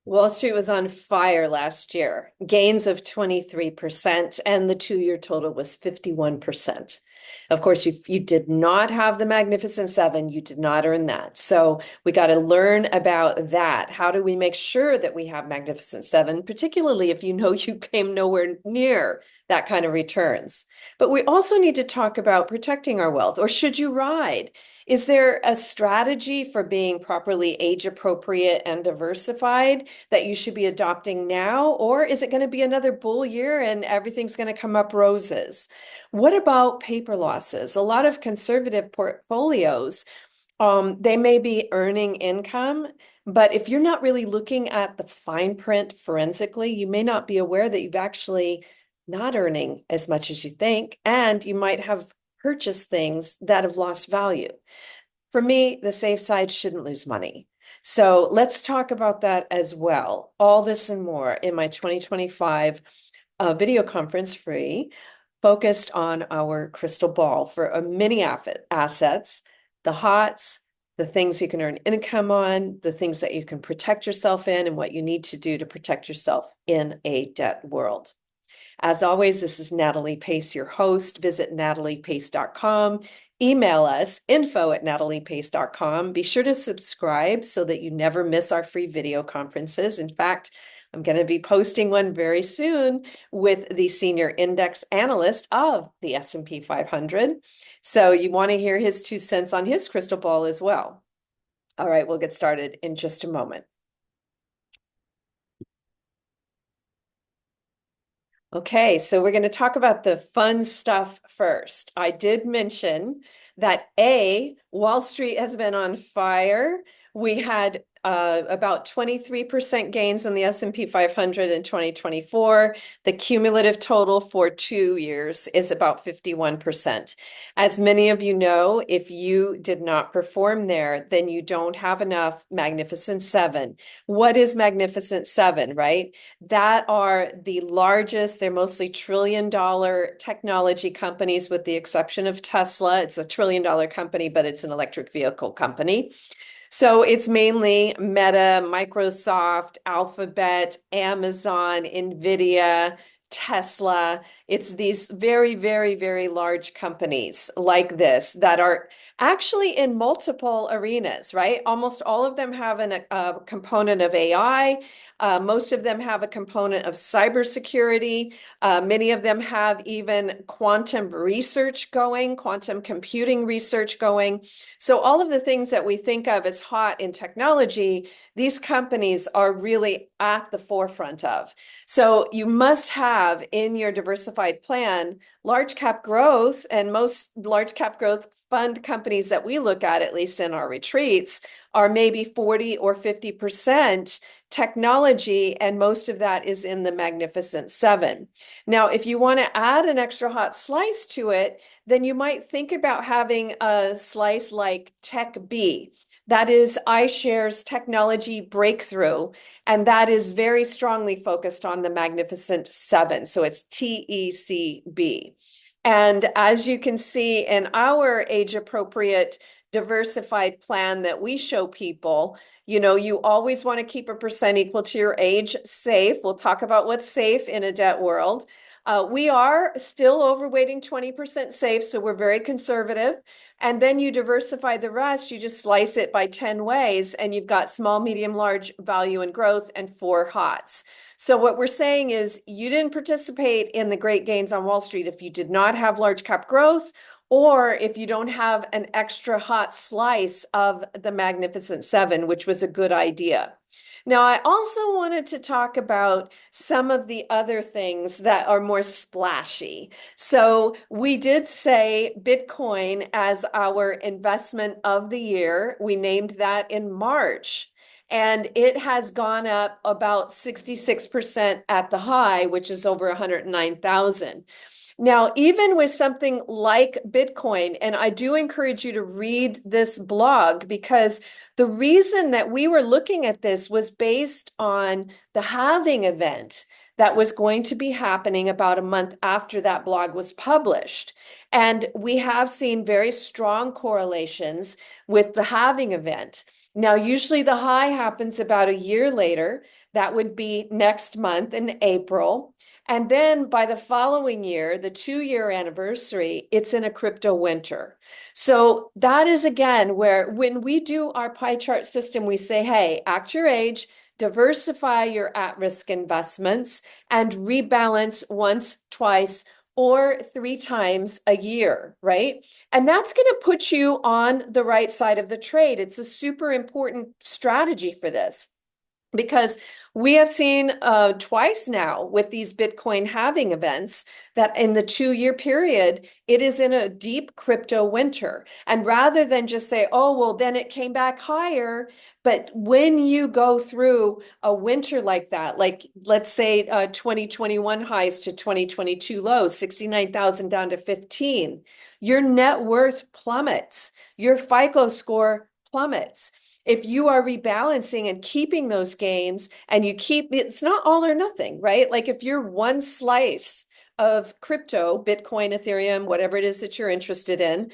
Wall Street was on fire last year, gains of 23%, and the 2 year total was 51%. Of course, you did not have the Magnificent Seven. You did not earn that. So we got to learn about that. How do we make sure that we have Magnificent Seven, particularly if you know you came nowhere near that kind of returns? But we also need to talk about protecting our wealth, or should you ride? Is there a strategy for being properly age appropriate and diversified that you should be adopting now? Or is it going to be another bull year and everything's going to come up roses? What about paper losses? A lot of conservative portfolios, they may be earning income, but if you're not really looking at the fine print forensically, you may not be aware that you've actually not earning as much as you think, and you might have purchased things that have lost value. For me, the safe side shouldn't lose money. So let's talk about that as well. All this and more in my 2025 video conference free, focused on our crystal ball for a mini assets, the HOTS, the things you can earn income on, the things that you can protect yourself in, and what you need to do to protect yourself in a debt world. As always, this is Natalie Pace, your host. Visit nataliepace.com. Email us, info@nataliepace.com. Be sure to subscribe so that you never miss our free video conferences. In fact, I'm going to be posting one very soon with the senior index analyst of the S&P 500. So you want to hear his 2 cents on his crystal ball as well. All right, we'll get started in just a moment. Okay, so we're going to talk about the fun stuff first. I did mention that Wall Street has been on fire. We had about 23% gains in the S&P 500 in 2024. The cumulative total for 2 years is about 51%. As many of you know, if you did not perform there, then you don't have enough Magnificent Seven. What is Magnificent Seven, right? That are the largest, they're mostly trillion-dollar technology companies with the exception of Tesla. It's a trillion-dollar company, but it's an electric vehicle company. So it's mainly Meta, Microsoft, Alphabet, Amazon, Nvidia, Tesla. It's these very, very, very large companies like this that are actually in multiple arenas, right? Almost all of them have a component of AI. Most of them have a component of cybersecurity. Many of them have even quantum research going, quantum computing research going. So all of the things that we think of as hot in technology, these companies are really at the forefront of. So you must have in your diversified plan large cap growth, and most large cap growth fund companies that we look at least in our retreats, are maybe 40 or 50% technology, and most of that is in the Magnificent Seven. Now, if you want to add an extra hot slice to it, then you might think about having a slice like Tech B. That is iShares Technology Breakthrough, and that is very strongly focused on the Magnificent Seven. So it's TECB. And as you can see in our age-appropriate diversified plan that we show people, you always want to keep a percent equal to your age safe. We'll talk about what's safe in a debt world. We are still overweighting 20% safe, so we're very conservative. And then you diversify the rest, you just slice it by 10 ways, and you've got small, medium, large, value, and growth, and 4 HOTS. So what we're saying is you didn't participate in the great gains on Wall Street if you did not have large cap growth, or if you don't have an extra hot slice of the Magnificent Seven, which was a good idea. Now, I also wanted to talk about some of the other things that are more splashy. So we did say Bitcoin as our investment of the year. We named that in March. And it has gone up about 66% at the high, which is over 109,000. Now, even with something like Bitcoin, and I do encourage you to read this blog, because the reason that we were looking at this was based on the halving event that was going to be happening about a month after that blog was published. And we have seen very strong correlations with the halving event. Now, usually the high happens about a year later. That would be next month in April. And then by the following year, the 2 year anniversary, it's in a crypto winter. So that is again where when we do our pie chart system, we say, hey, act your age, diversify your at-risk investments, and rebalance once, twice, or 3 times a year, right? And that's going to put you on the right side of the trade. It's a super important strategy for this because we have seen twice now with these Bitcoin halving events that in the 2 year period, it is in a deep crypto winter. And rather than just say, oh, well, then it came back higher. But when you go through a winter like that, like let's say 2021 highs to 2022 lows, 69,000 down to 15, your net worth plummets, your FICO score plummets. If you are rebalancing and keeping those gains and you keep, it's not all or nothing, right? Like if you're one slice of crypto, Bitcoin, Ethereum, whatever it is that you're interested in,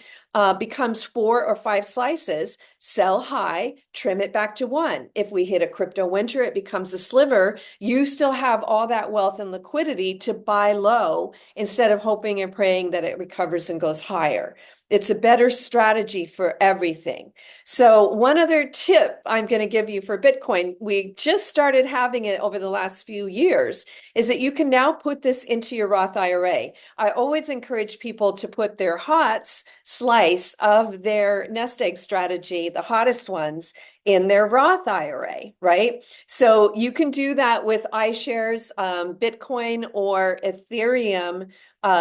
becomes 4 or 5 slices, sell high, trim it back to one. If we hit a crypto winter, it becomes a sliver. You still have all that wealth and liquidity to buy low instead of hoping and praying that it recovers and goes higher. It's a better strategy for everything. So one other tip I'm going to give you for Bitcoin, we just started having it over the last few years, is that you can now put this into your Roth IRA. I always encourage people to put their HOTS slice of their nest egg strategy, the hottest ones, in their Roth IRA, right? So you can do that with iShares, Bitcoin, or Ethereum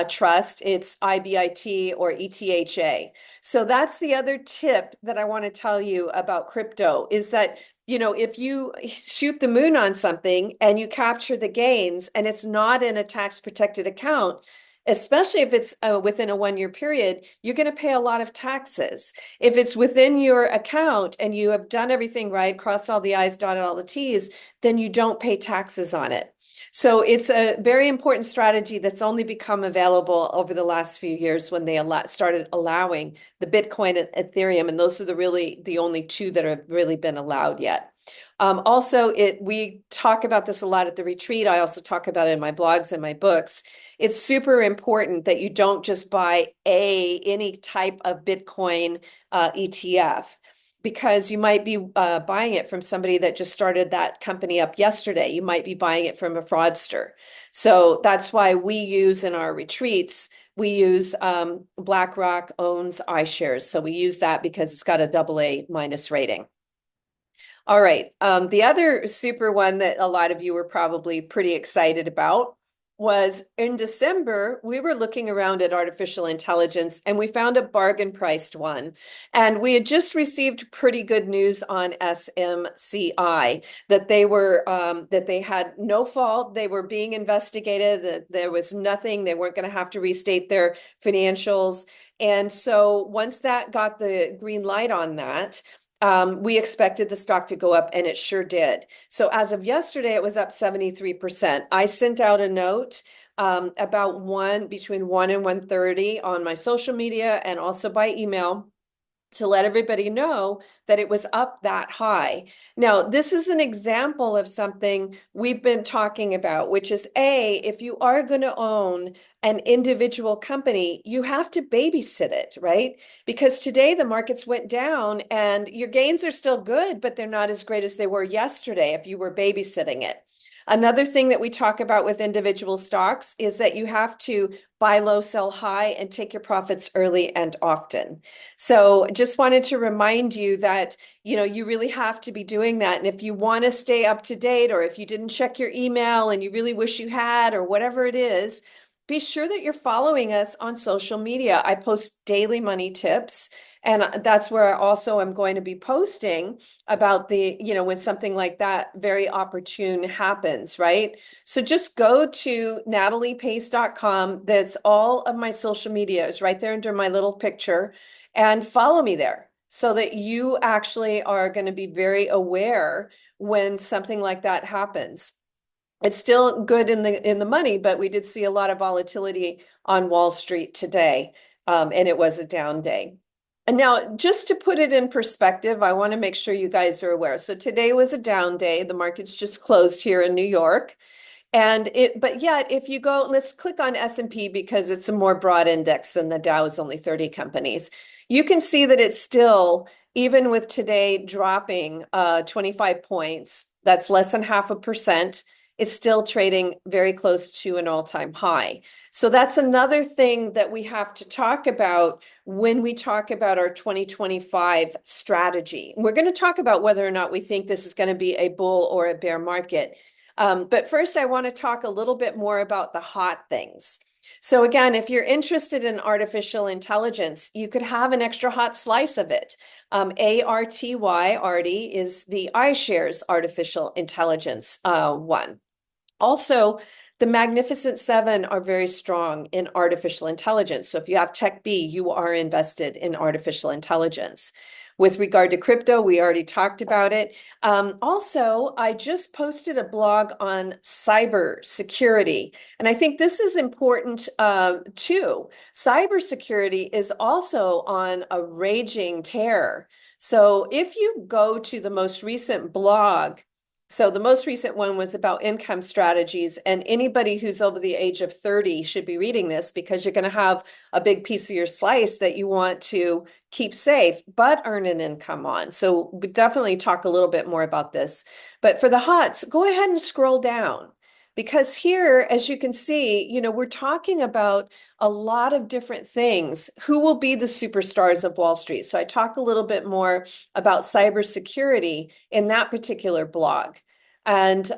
trust. It's IBIT or ETHA. So that's the other tip that I want to tell you about crypto is that, if you shoot the moon on something and you capture the gains and it's not in a tax protected account, especially if it's within a 1 year period, you're going to pay a lot of taxes. If it's within your account and you have done everything right, crossed all the I's, dotted all the T's, then you don't pay taxes on it. So it's a very important strategy that's only become available over the last few years when they started allowing the Bitcoin and Ethereum, and those are the only two that have really been allowed yet. Also, we talk about this a lot at the retreat. I also talk about it in my blogs and my books. It's super important that you don't just buy any type of Bitcoin ETF because you might be buying it from somebody that just started that company up yesterday. You might be buying it from a fraudster. So that's why we use in our retreats, we use BlackRock owns iShares. So we use that because it's got a AA minus rating. All right. The other super one that a lot of you were probably pretty excited about was in December, we were looking around at artificial intelligence and we found a bargain priced one. And we had just received pretty good news on SMCI that they had no fault. They were being investigated, that there was nothing, they weren't going to have to restate their financials. And so once that got the green light on that, we expected the stock to go up, and it sure did. So as of yesterday, it was up 73%. I sent out a note about between 1 and 1:30 on my social media and also by email to let everybody know that it was up that high. Now, this is an example of something we've been talking about, which is if you are going to own an individual company, you have to babysit it, right? Because today the markets went down and your gains are still good, but they're not as great as they were yesterday if you were babysitting it. Another thing that we talk about with individual stocks is that you have to buy low, sell high, and take your profits early and often. So just wanted to remind you that, you really have to be doing that. And if you want to stay up to date, or if you didn't check your email and you really wish you had, or whatever it is, be sure that you're following us on social media. I post daily money tips. And that's where also I'm going to be posting about when something like that very opportune happens, right? So just go to nataliepace.com. That's all of my social media is right there under my little picture, and follow me there so that you actually are going to be very aware when something like that happens. It's still good in the money, but we did see a lot of volatility on Wall Street today, and it was a down day. And now, just to put it in perspective, I want to make sure you guys are aware. So today was a down day. The market's just closed here in New York. But yet, if you go, let's click on S&P because it's a more broad index than the Dow is only 30 companies. You can see that it's still, even with today dropping 25 points, that's less than 0.5%. It's still trading very close to an all-time high. So that's another thing that we have to talk about when we talk about our 2025 strategy. We're going to talk about whether or not we think this is going to be a bull or a bear market. But first, I want to talk a little bit more about the hot things. So again, if you're interested in artificial intelligence, you could have an extra hot slice of it. ARTY is the iShares artificial intelligence one. Also, the Magnificent Seven are very strong in artificial intelligence. So if you have Tech B, you are invested in artificial intelligence. With regard to crypto, we already talked about it. Also, I just posted a blog on cybersecurity, and I think this is important too. Cybersecurity is also on a raging tear. So if you go to the most recent blog, so the most recent one was about income strategies, and anybody who's over the age of 30 should be reading this because you're going to have a big piece of your slice that you want to keep safe, but earn an income on. So we definitely talk a little bit more about this. But for the HOTS, go ahead and scroll down because here, as you can see, we're talking about a lot of different things. Who will be the superstars of Wall Street? So I talk a little bit more about cybersecurity in that particular blog. And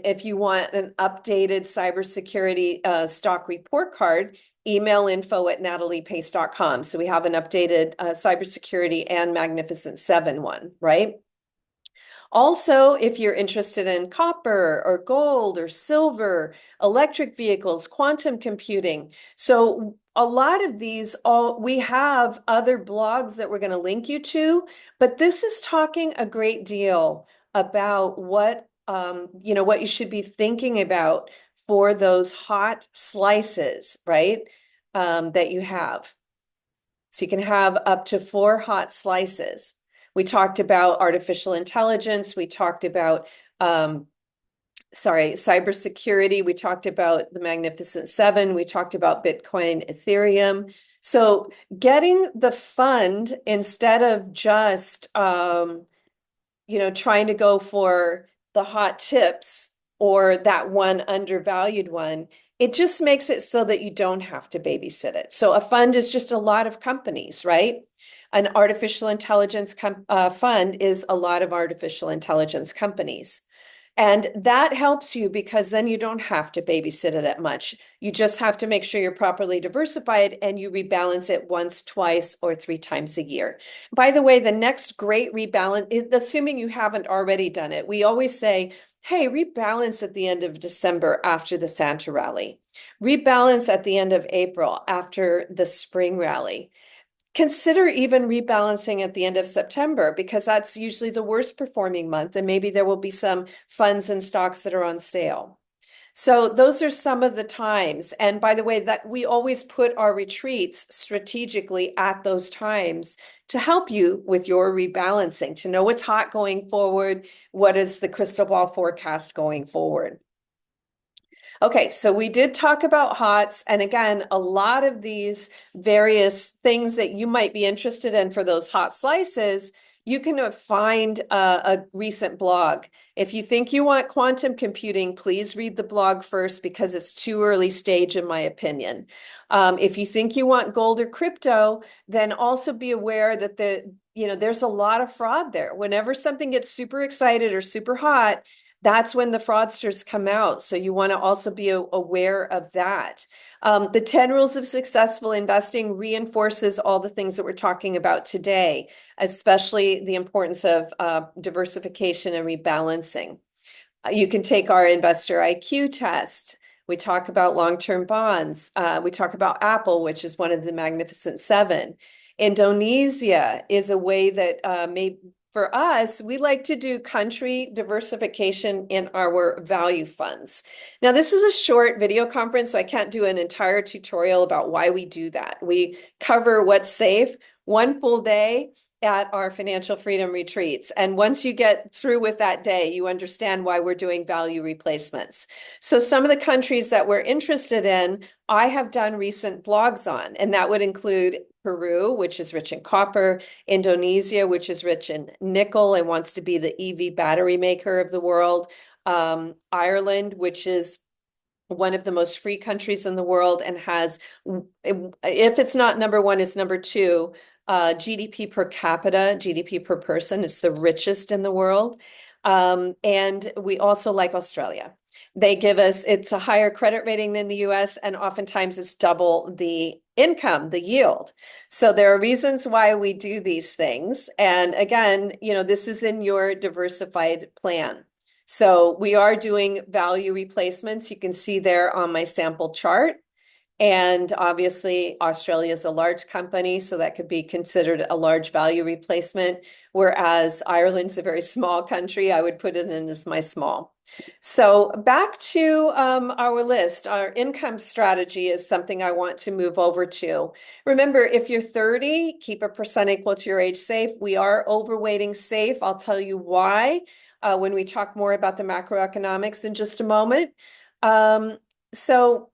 if you want an updated cybersecurity stock report card, email info@nataliepace.com. So we have an updated cybersecurity and Magnificent Seven one, right? Also, if you're interested in copper or gold or silver, electric vehicles, quantum computing. So a lot of these, we have other blogs that we're going to link you to, but this is talking a great deal about what you should be thinking about for those hot slices, right? That you have. So you can have up to 4 hot slices. We talked about artificial intelligence. We talked about, cybersecurity. We talked about the Magnificent Seven. We talked about Bitcoin, Ethereum. So getting the fund instead of just, trying to go for the hot tips or that one undervalued one, it just makes it so that you don't have to babysit it. So a fund is just a lot of companies, right? An artificial intelligence fund is a lot of artificial intelligence companies. And that helps you because then you don't have to babysit it that much. You just have to make sure you're properly diversified and you rebalance it once, twice, or 3 times a year. By the way, the next great rebalance, assuming you haven't already done it, we always say, hey, rebalance at the end of December after the Santa rally. Rebalance at the end of April after the spring rally. Consider even rebalancing at the end of September because that's usually the worst performing month, and maybe there will be some funds and stocks that are on sale. So those are some of the times. And by the way, that we always put our retreats strategically at those times to help you with your rebalancing, to know what's hot going forward, what is the crystal ball forecast going forward. Okay, so we did talk about HOTS, and again, a lot of these various things that you might be interested in for those hot slices, you can find a recent blog. If you think you want quantum computing, please read the blog first because it's too early stage in my opinion. If you think you want gold or crypto, then also be aware that there's a lot of fraud there. Whenever something gets super excited or super hot, that's when the fraudsters come out. So you want to also be aware of that. The 10 rules of successful investing reinforces all the things that we're talking about today, especially the importance of diversification and rebalancing. You can take our investor IQ test. We talk about long-term bonds. We talk about Apple, which is one of the Magnificent Seven. Indonesia is a way that for us, we like to do country diversification in our value funds. Now, this is a short video conference, so I can't do an entire tutorial about why we do that. We cover what's safe, one full day at our financial freedom retreats. And once you get through with that day, you understand why we're doing value replacements. So some of the countries that we're interested in, I have done recent blogs on, and that would include Peru, which is rich in copper, Indonesia, which is rich in nickel and wants to be the EV battery maker of the world, Ireland, which is one of the most free countries in the world and has, if it's not number one, it's number two, GDP per capita, GDP per person. It's the richest in the world. And we also like Australia. They give us, it's a higher credit rating than the US, and oftentimes it's double the income, the yield. So there are reasons why we do these things. And again, this is in your diversified plan. So we are doing value replacements. You can see there on my sample chart. And obviously, Australia is a large company, so that could be considered a large value replacement. Whereas Ireland's a very small country, I would put it in as my small. So back to our list. Our income strategy is something I want to move over to. Remember, if you're 30, keep a percent equal to your age safe. We are overweighting safe. I'll tell you why when we talk more about the macroeconomics in just a moment. So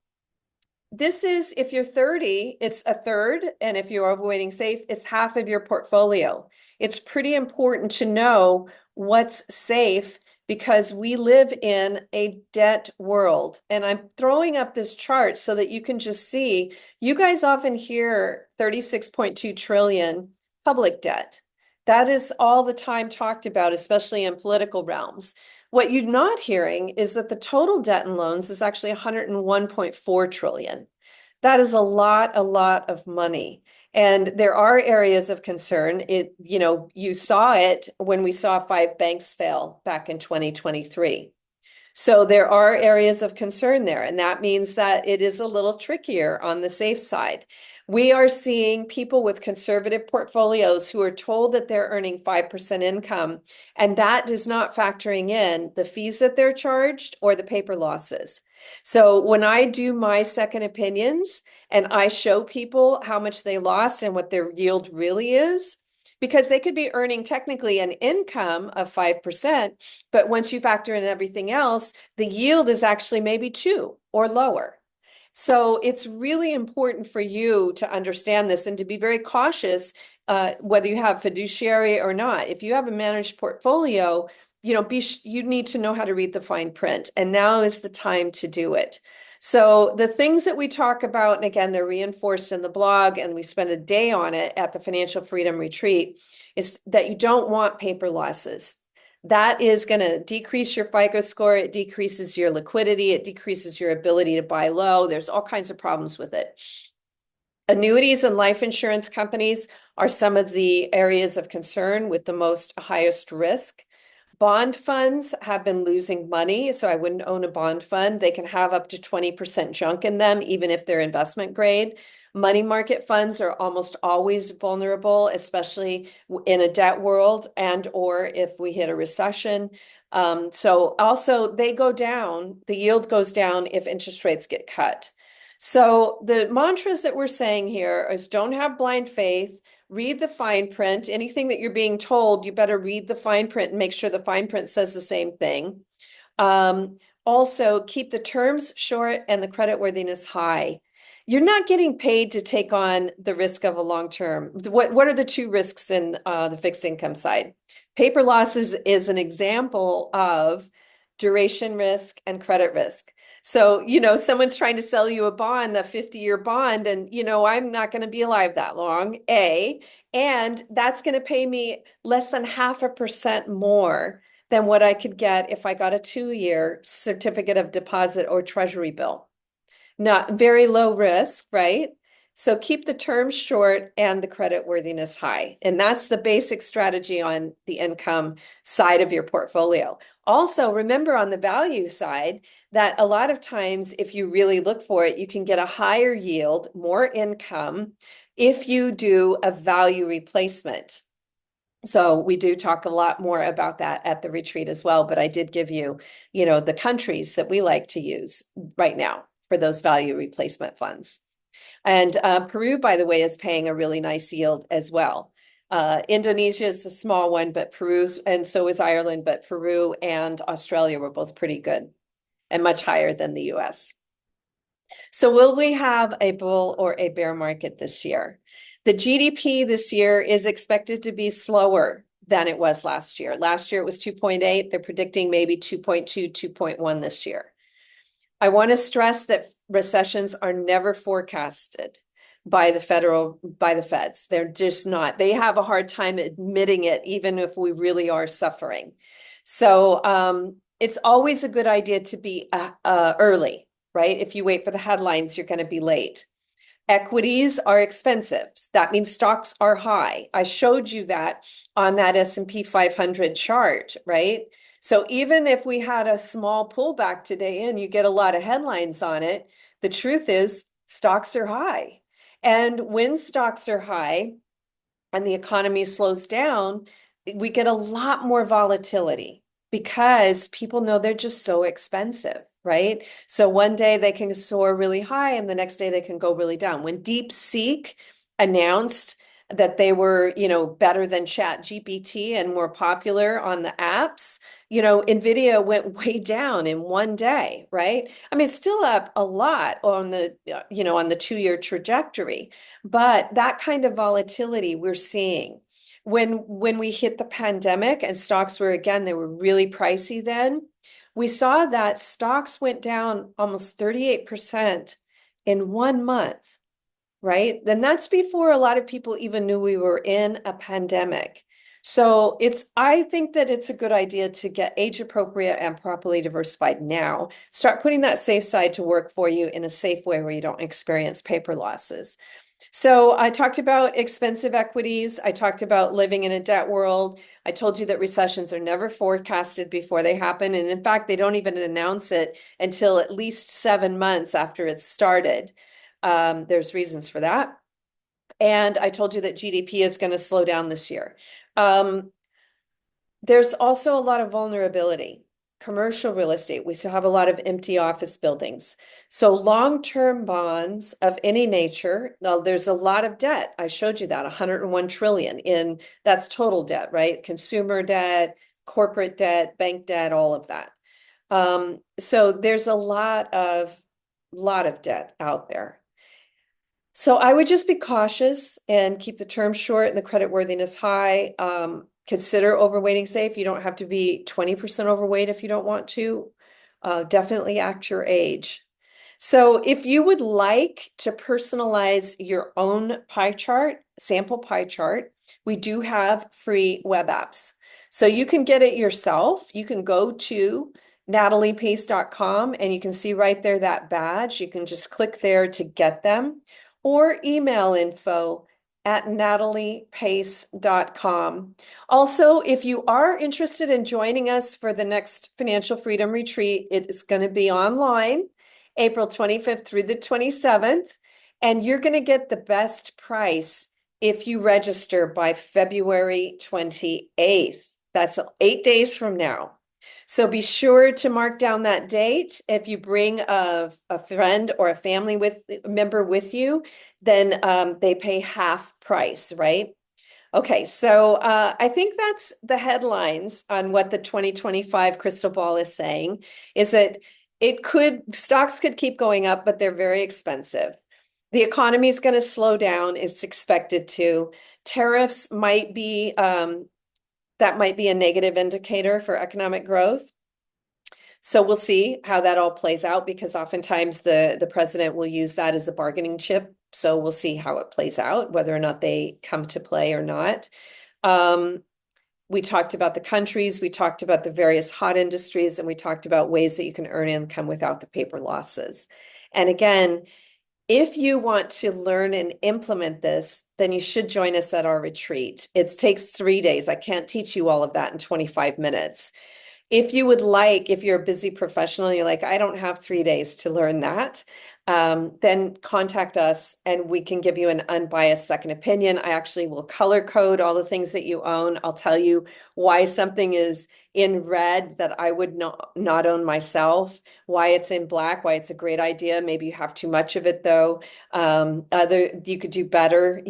this is, if you're 30, it's a third, and if you're overweighting safe, it's half of your portfolio. It's pretty important to know what's safe because we live in a debt world. And I'm throwing up this chart so that you can just see, you guys often hear 36.2 trillion public debt. That is all the time talked about, especially in political realms. What you're not hearing is that the total debt and loans is actually 101.4 trillion. That is a lot of money. And there are areas of concern. You saw it when we saw 5 banks fail back in 2023. So there are areas of concern there, and that means that it is a little trickier on the safe side. We are seeing people with conservative portfolios who are told that they're earning 5% income, and that is not factoring in the fees that they're charged or the paper losses. So when I do my second opinions and I show people how much they lost and what their yield really is, because they could be earning technically an income of 5%, but once you factor in everything else, the yield is actually maybe 2 or lower. So it's really important for you to understand this and to be very cautious, whether you have fiduciary or not. If you have a managed portfolio, you need to know how to read the fine print, and now is the time to do it. So the things that we talk about, and again, they're reinforced in the blog, and we spend a day on it at the Financial Freedom Retreat, is that you don't want paper losses. That is going to decrease your FICO score. It decreases your liquidity. It decreases your ability to buy low. There's all kinds of problems with it. Annuities and life insurance companies are some of the areas of concern with the highest risk. Bond funds have been losing money, so I wouldn't own a bond fund. They can have up to 20% junk in them, even if they're investment grade. Money market funds are almost always vulnerable, especially in a debt world or if we hit a recession. So also they go down, the yield goes down if interest rates get cut. So the mantras that we're saying here is don't have blind faith. Read the fine print. Anything that you're being told, you better read the fine print and make sure the fine print says the same thing. Also, keep the terms short and the creditworthiness high. You're not getting paid to take on the risk of a long term. What are the 2 risks in the fixed income side? Paper losses is an example of duration risk and credit risk. So, someone's trying to sell you a bond, a 50-year bond, and, I'm not going to be alive that long, and that's going to pay me less than 0.5% more than what I could get if I got a 2-year certificate of deposit or treasury bill. Not very low risk, right? So keep the terms short and the credit worthiness high. And that's the basic strategy on the income side of your portfolio. Also, remember on the value side that a lot of times, if you really look for it, you can get a higher yield, more income if you do a value replacement. So we do talk a lot more about that at the retreat as well, but I did give you, the countries that we like to use right now for those value replacement funds. And Peru, by the way, is paying a really nice yield as well. Indonesia is a small one, but Peru's, and so is Ireland, but Peru and Australia were both pretty good and much higher than the US. So will we have a bull or a bear market this year? The GDP this year is expected to be slower than it was last year. Last year it was 2.8. They're predicting maybe 2.2, 2.1 this year. I want to stress that recessions are never forecasted by the feds. They're just not. They have a hard time admitting it, even if we really are suffering. So it's always a good idea to be early, right? If you wait for the headlines, you're going to be late. Equities are expensive. That means stocks are high. I showed you that on that S&P 500 chart, right? So even if we had a small pullback today and you get a lot of headlines on it, the truth is stocks are high. And when stocks are high and the economy slows down, we get a lot more volatility because people know they're just so expensive, right? So one day they can soar really high and the next day they can go really down. When DeepSeek announced that they were, better than ChatGPT and more popular on the apps, Nvidia went way down in one day, right? I mean, it's still up a lot on on the 2-year trajectory, but that kind of volatility we're seeing. When we hit the pandemic and stocks were, again, they were really pricey then, we saw that stocks went down almost 38% in 1 month, right? Then that's before a lot of people even knew we were in a pandemic. So I think that it's a good idea to get age appropriate and properly diversified now. Start putting that safe side to work for you in a safe way where you don't experience paper losses. So I talked about expensive equities. I talked about living in a debt world. I told you that recessions are never forecasted before they happen. And in fact, they don't even announce it until at least 7 months after it's started. There's reasons for that. And I told you that GDP is going to slow down this year. There's also a lot of vulnerability. Commercial real estate, we still have a lot of empty office buildings. So long-term bonds of any nature, now there's a lot of debt. I showed you that 101 trillion that's total debt, right? Consumer debt, corporate debt, bank debt, all of that. So there's a lot of debt out there. So I would just be cautious and keep the term short and the credit worthiness high. Consider overweighting safe. You don't have to be 20% overweight if you don't want to. Definitely act your age. So if you would like to personalize your own pie chart, sample pie chart, we do have free web apps. So you can get it yourself. You can go to nataliepace.com and you can see right there that badge. You can just click there to get them or email info@nataliepace.com. Also, if you are interested in joining us for the next Financial Freedom Retreat, it is going to be online, April 25th through the 27th, and you're going to get the best price if you register by February 28th. That's 8 days from now. So be sure to mark down that date. If you bring a friend or a family member with you, then they pay half price, right? Okay, so I think that's the headlines on what the 2025 crystal ball is saying, is that stocks could keep going up, but they're very expensive. The economy is going to slow down. It's expected to. Tariffs might be that might be a negative indicator for economic growth. So we'll see how that all plays out because oftentimes the president will use that as a bargaining chip. So we'll see how it plays out, whether or not they come to play or not. We talked about the countries, we talked about the various hot industries, and we talked about ways that you can earn income without the paper losses. And again, if you want to learn and implement this, then you should join us at our retreat. It takes 3 days. I can't teach you all of that in 25 minutes. If you would like, if you're a busy professional, you're like, I don't have 3 days to learn that, then contact us and we can give you an unbiased second opinion. I actually will color code all the things that you own. I'll tell you why something is in red that I would not own myself, why it's in black, why it's a great idea. Maybe you have too much of it though. Other you could do better,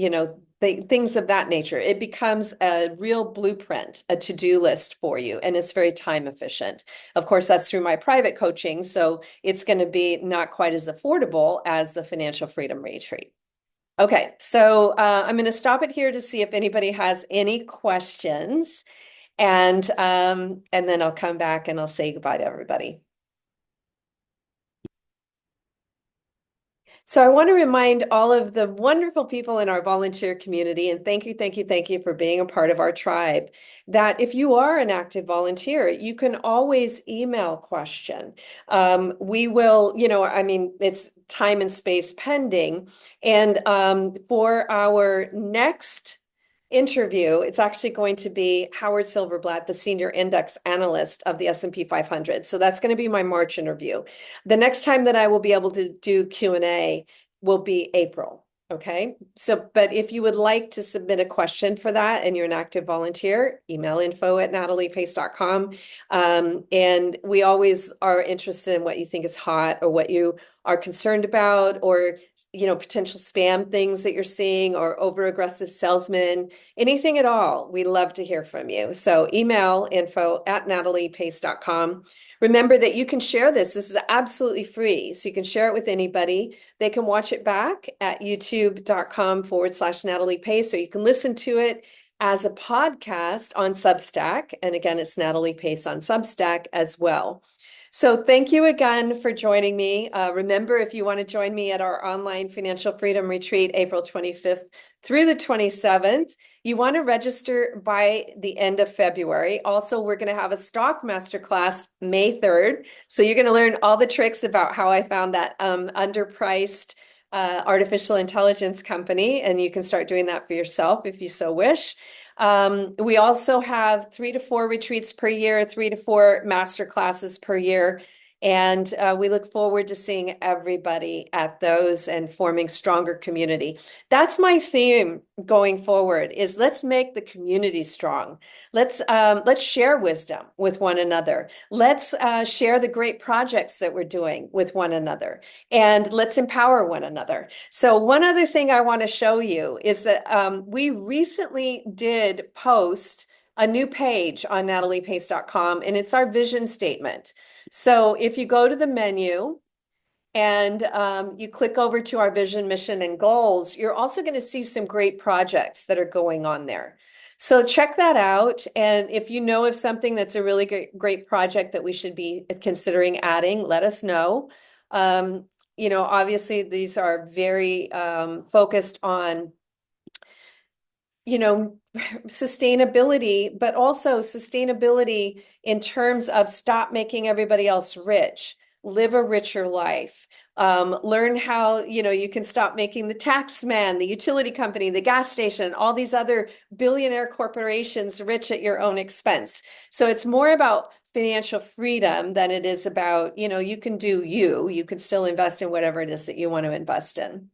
things of that nature. It becomes a real blueprint, a to-do list for you, and it's very time efficient. Of course, that's through my private coaching, so it's going to be not quite as affordable as the Financial Freedom Retreat. Okay, so I'm going to stop it here to see if anybody has any questions, and then I'll come back and I'll say goodbye to everybody. So I want to remind all of the wonderful people in our volunteer community, and thank you, thank you, thank you for being a part of our tribe, that if you are an active volunteer, you can always email question. We will, I mean, it's time and space pending. And for our next interview, it's actually going to be Howard Silverblatt, the senior index analyst of the S&P 500. So that's going to be my March interview. The next time that I will be able to do Q&A will be April. Okay. So, but if you would like to submit a question for that and you're an active volunteer, email info@nataliepace.com. And we always are interested in what you think is hot or what you are concerned about, or, potential spam things that you're seeing, or over aggressive salesmen, anything at all. We love to hear from you. So email info@nataliepace.com. Remember that you can share this. This is absolutely free. So you can share it with anybody. They can watch it back at youtube.com/Natalie Pace, or you can listen to it as a podcast on Substack. And again, it's Natalie Pace on Substack as well. So thank you again for joining me. Remember, if you want to join me at our online Financial Freedom Retreat, April 25th through the 27th, you want to register by the end of February. Also, we're going to have a stock masterclass May 3rd. So you're going to learn all the tricks about how I found that underpriced artificial intelligence company, and you can start doing that for yourself if you so wish. We also have 3 to 4 retreats per year, 3 to 4 master classes per year. And we look forward to seeing everybody at those and forming stronger community. That's my theme going forward, is let's make the community strong. Let's share wisdom with one another. Let's share the great projects that we're doing with one another, and let's empower one another. So one other thing I want to show you is that we recently did post a new page on nataliepace.com, and it's our vision statement. So if you go to the menu and you click over to our vision, mission, and goals, you're also going to see some great projects that are going on there. So check that out. And if you know of something that's a really great project that we should be considering adding, let us know. Obviously these are very focused on sustainability, but also sustainability in terms of stop making everybody else rich, live a richer life, learn how, you can stop making the tax man, the utility company, the gas station, all these other billionaire corporations rich at your own expense. So it's more about financial freedom than it is about, you can do you can still invest in whatever it is that you want to invest in.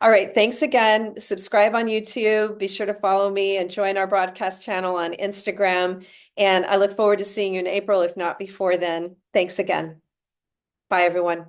All right, thanks again. Subscribe on YouTube. Be sure to follow me and join our broadcast channel on Instagram. And I look forward to seeing you in April, if not before then. Thanks again. Bye, everyone.